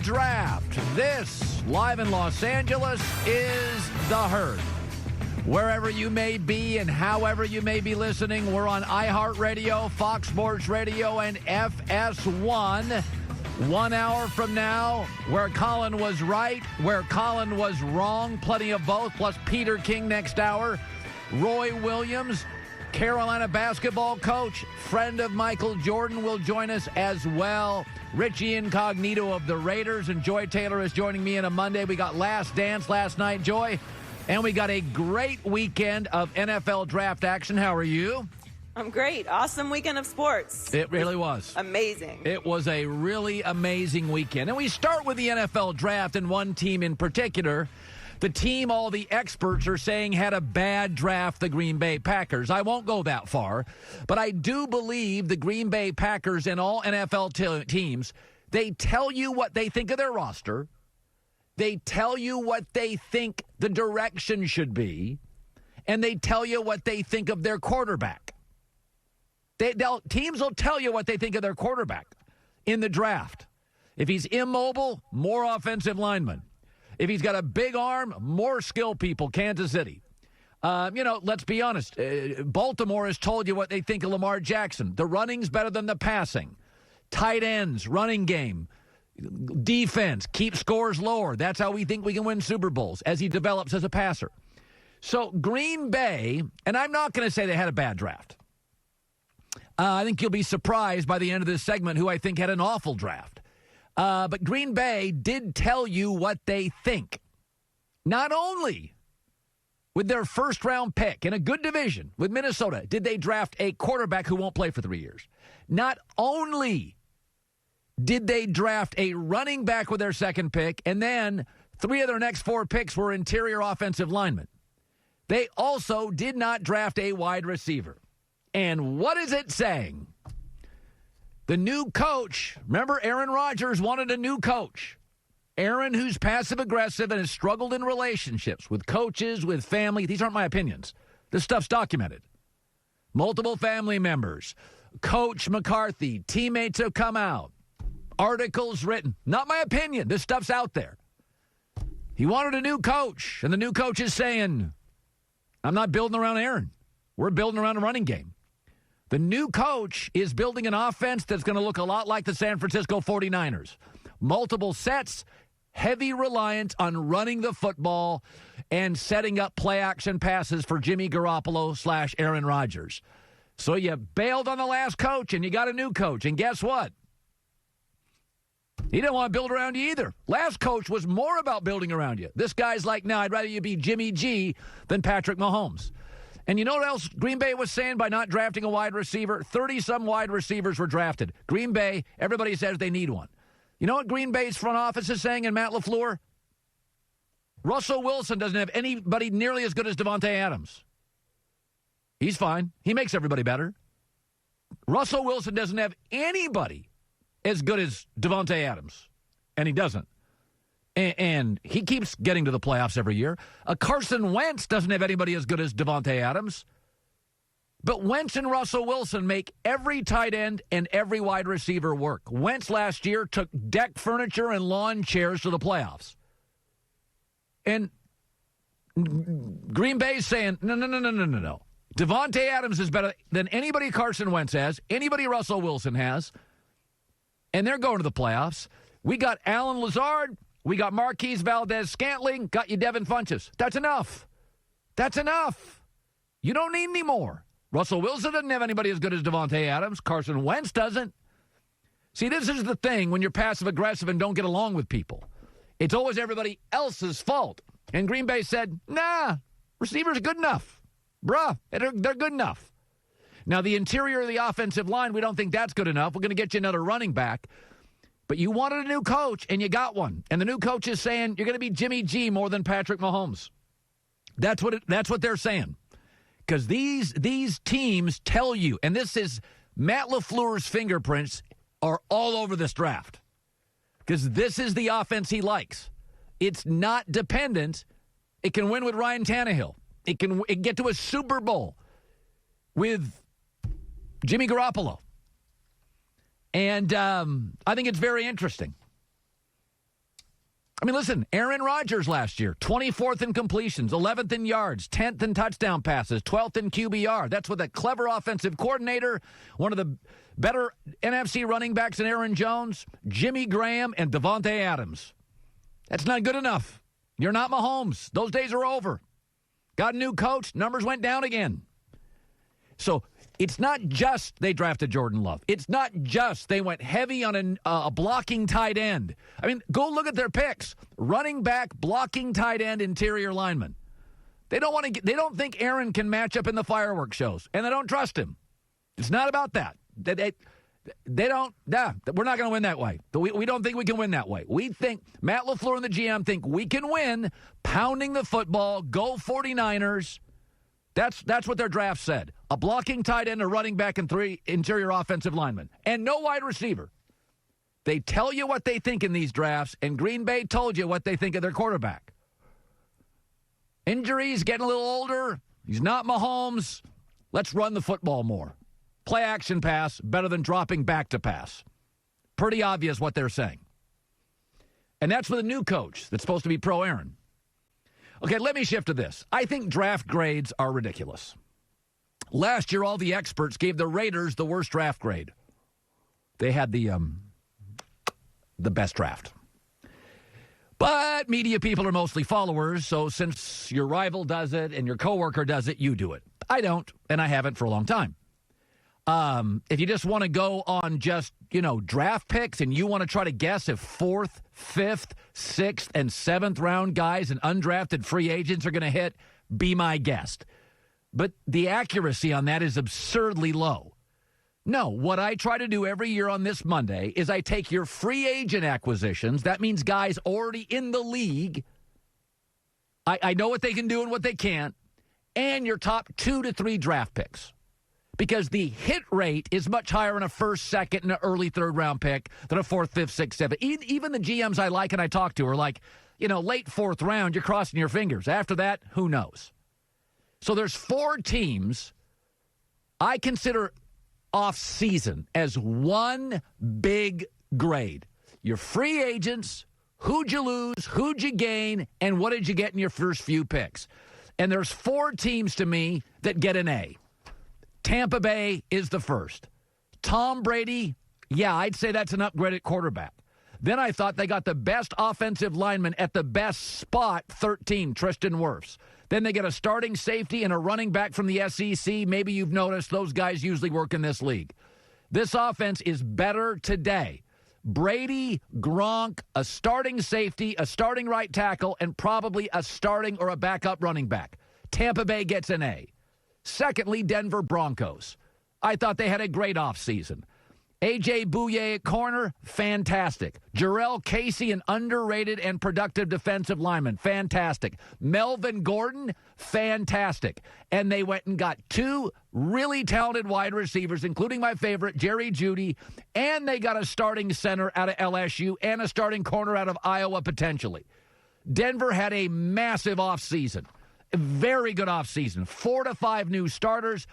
draft. This, live in Los Angeles, is The Herd. Wherever you may be and however you may be listening, we're on iHeartRadio, Fox Sports Radio, and FS1. 1 hour from now, where Colin was right, where Colin was wrong, plenty of both, plus Peter King next hour. Roy Williams, Carolina basketball coach, friend of Michael Jordan, will join us as well. Richie Incognito of the Raiders, and Joy Taylor is joining me on a Monday. We got Last Dance last night, Joy, and we got a great weekend of NFL draft action. How are you? I'm great. Awesome weekend of sports. It really was. Amazing. It was a really amazing weekend. And we start with the NFL draft and one team in particular. The team all the experts are saying had a bad draft, the Green Bay Packers. I won't go that far, but I do believe the Green Bay Packers and all NFL teams, they tell you what they think of their roster. They tell you what they think the direction should be, and they tell you what they think of their quarterback. Teams will tell you what they think of their quarterback in the draft. If he's immobile, more offensive linemen. If he's got a big arm, more skill people, Kansas City. Let's be honest. Baltimore has told you what they think of Lamar Jackson. The running's better than the passing. Tight ends, running game, defense, keep scores lower. That's how we think we can win Super Bowls as he develops as a passer. So Green Bay, and I'm not going to say they had a bad draft. I think you'll be surprised by the end of this segment who I think had an awful draft. But Green Bay did tell you what they think. Not only with their first-round pick in a good division with Minnesota did they draft a quarterback who won't play for 3 years. Not only did they draft a running back with their second pick, and then 3 of their next 4 picks were interior offensive linemen. They also did not draft a wide receiver. And what is it saying? The new coach, remember Aaron Rodgers wanted a new coach. Aaron, who's passive-aggressive and has struggled in relationships with coaches, with family. These aren't my opinions. This stuff's documented. Multiple family members. Coach McCarthy. Teammates have come out. Articles written. Not my opinion. This stuff's out there. He wanted a new coach, and the new coach is saying, I'm not building around Aaron. We're building around a running game. The new coach is building an offense that's going to look a lot like the San Francisco 49ers. Multiple sets, heavy reliance on running the football and setting up play-action passes for Jimmy Garoppolo / Aaron Rodgers. So you bailed on the last coach, and you got a new coach. And guess what? He didn't want to build around you either. Last coach was more about building around you. This guy's like, no, I'd rather you be Jimmy G than Patrick Mahomes. And you know what else Green Bay was saying by not drafting a wide receiver? 30-some wide receivers were drafted. Green Bay, everybody says they need one. You know what Green Bay's front office is saying, and Matt LaFleur? Russell Wilson doesn't have anybody nearly as good as Davante Adams. He's fine. He makes everybody better. Russell Wilson doesn't have anybody as good as Davante Adams, and he doesn't. And he keeps getting to the playoffs every year. Carson Wentz doesn't have anybody as good as Davante Adams. But Wentz and Russell Wilson make every tight end and every wide receiver work. Wentz last year took deck furniture and lawn chairs to the playoffs. And Green Bay's saying, no. Davante Adams is better than anybody Carson Wentz has, anybody Russell Wilson has. And they're going to the playoffs. We got Alan Lazard. We got Marquise Valdez-Scantling, got you Devin Funchess. That's enough. That's enough. You don't need any more. Russell Wilson doesn't have anybody as good as Davante Adams. Carson Wentz doesn't. See, this is the thing when you're passive-aggressive and don't get along with people. It's always everybody else's fault. And Green Bay said, nah, receivers are good enough. Bruh, they're good enough. Now, the interior of the offensive line, we don't think that's good enough. We're going to get you another running back. But you wanted a new coach, and you got one. And the new coach is saying you're going to be Jimmy G more than Patrick Mahomes. That's what they're saying. Because these teams tell you, and this is Matt LaFleur's fingerprints are all over this draft. Because this is the offense he likes. It's not dependent. It can win with Ryan Tannehill. It can get to a Super Bowl with Jimmy Garoppolo. And I think it's very interesting. I mean, listen, Aaron Rodgers last year, 24th in completions, 11th in yards, 10th in touchdown passes, 12th in QBR. That's with a clever offensive coordinator, one of the better NFC running backs than Aaron Jones, Jimmy Graham, and Devontae Adams. That's not good enough. You're not Mahomes. Those days are over. Got a new coach. Numbers went down again. So it's not just they drafted Jordan Love. It's not just they went heavy on a blocking tight end. I mean, go look at their picks. Running back, blocking tight end, interior lineman. They don't think Aaron can match up in the fireworks shows, and they don't trust him. It's not about that. They don't. We're not going to win that way. We don't think we can win that way. We think Matt LaFleur and the GM think we can win, pounding the football, go 49ers. That's what their draft said. A blocking tight end, a running back, and 3 interior offensive linemen. And no wide receiver. They tell you what they think in these drafts, and Green Bay told you what they think of their quarterback. Injuries, getting a little older. He's not Mahomes. Let's run the football more. Play action pass, better than dropping back to pass. Pretty obvious what they're saying. And that's with a new coach that's supposed to be pro-Aaron. Okay, let me shift to this. I think draft grades are ridiculous. Last year, all the experts gave the Raiders the worst draft grade. They had the best draft. But media people are mostly followers, so since your rival does it and your coworker does it, you do it. I don't, and I haven't for a long time. If you just want to go on just, draft picks and you want to try to guess if 4th, 5th, 6th, and 7th round guys and undrafted free agents are going to hit, be my guest. But the accuracy on that is absurdly low. No, what I try to do every year on this Monday is I take your free agent acquisitions. That means guys already in the league. I know what they can do and what they can't. And your top 2 to 3 draft picks. Because the hit rate is much higher in a first, second, and an early third-round pick than a 4th, 5th, 6th, 7th. Even the GMs I like and I talk to are like, late 4th round, you're crossing your fingers. After that, who knows? So there's 4 teams I consider off-season as one big grade. Your free agents, who'd you lose, who'd you gain, and what did you get in your first few picks? And there's 4 teams to me that get an A. Tampa Bay is the first. Tom Brady, yeah, I'd say that's an upgrade at quarterback. Then I thought they got the best offensive lineman at the best spot, 13, Tristan Wirfs. Then they get a starting safety and a running back from the SEC. Maybe you've noticed those guys usually work in this league. This offense is better today. Brady, Gronk, a starting safety, a starting right tackle, and probably a starting or a backup running back. Tampa Bay gets an A. Secondly, Denver Broncos. I thought they had a great offseason. A.J. Bouye at corner, fantastic. Jarrell Casey, an underrated and productive defensive lineman, fantastic. Melvin Gordon, fantastic. And they went and got 2 really talented wide receivers, including my favorite, Jerry Jeudy, and they got a starting center out of LSU and a starting corner out of Iowa potentially. Denver had a massive offseason. A very good offseason. 4 to 5 new starters.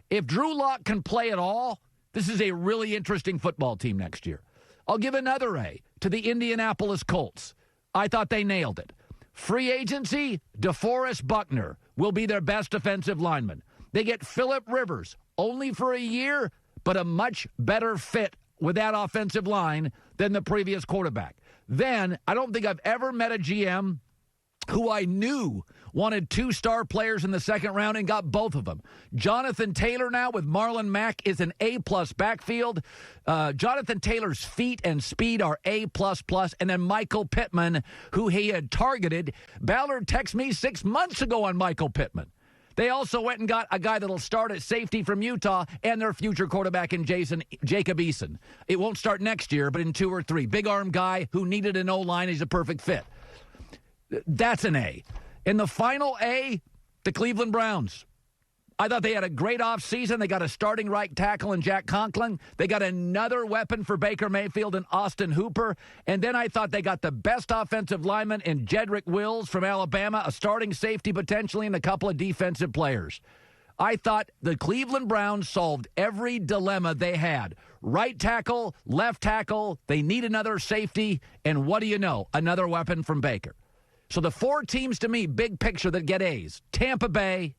If Drew Lock can play at all, this is a really interesting football team next year. I'll give another A to the Indianapolis Colts. I thought they nailed it. Free agency, DeForest Buckner will be their best defensive lineman. They get Phillip Rivers, only for a year, but a much better fit with that offensive line than the previous quarterback. Then, I don't think I've ever met a GM who I knew wanted 2 star players in the second round and got both of them. Jonathan Taylor now with Marlon Mack is an A-plus backfield. Jonathan Taylor's feet and speed are A++. And then Michael Pittman, who he had targeted. Ballard texted me 6 months ago on Michael Pittman. They also went and got a guy that'll start at safety from Utah and their future quarterback in Jacob Eason. It won't start next year, but in 2 or 3. Big arm guy who needed an O-line. He's a perfect fit. That's an A. In the final A, the Cleveland Browns. I thought they had a great offseason. They got a starting right tackle in Jack Conklin. They got another weapon for Baker Mayfield and Austin Hooper. And then I thought they got the best offensive lineman in Jedrick Wills from Alabama, a starting safety potentially, and a couple of defensive players. I thought the Cleveland Browns solved every dilemma they had. right tackle, left tackle. They need another safety. And what do you know? Another weapon from Baker. So the 4 teams to me, big picture, that get A's: Tampa Bay,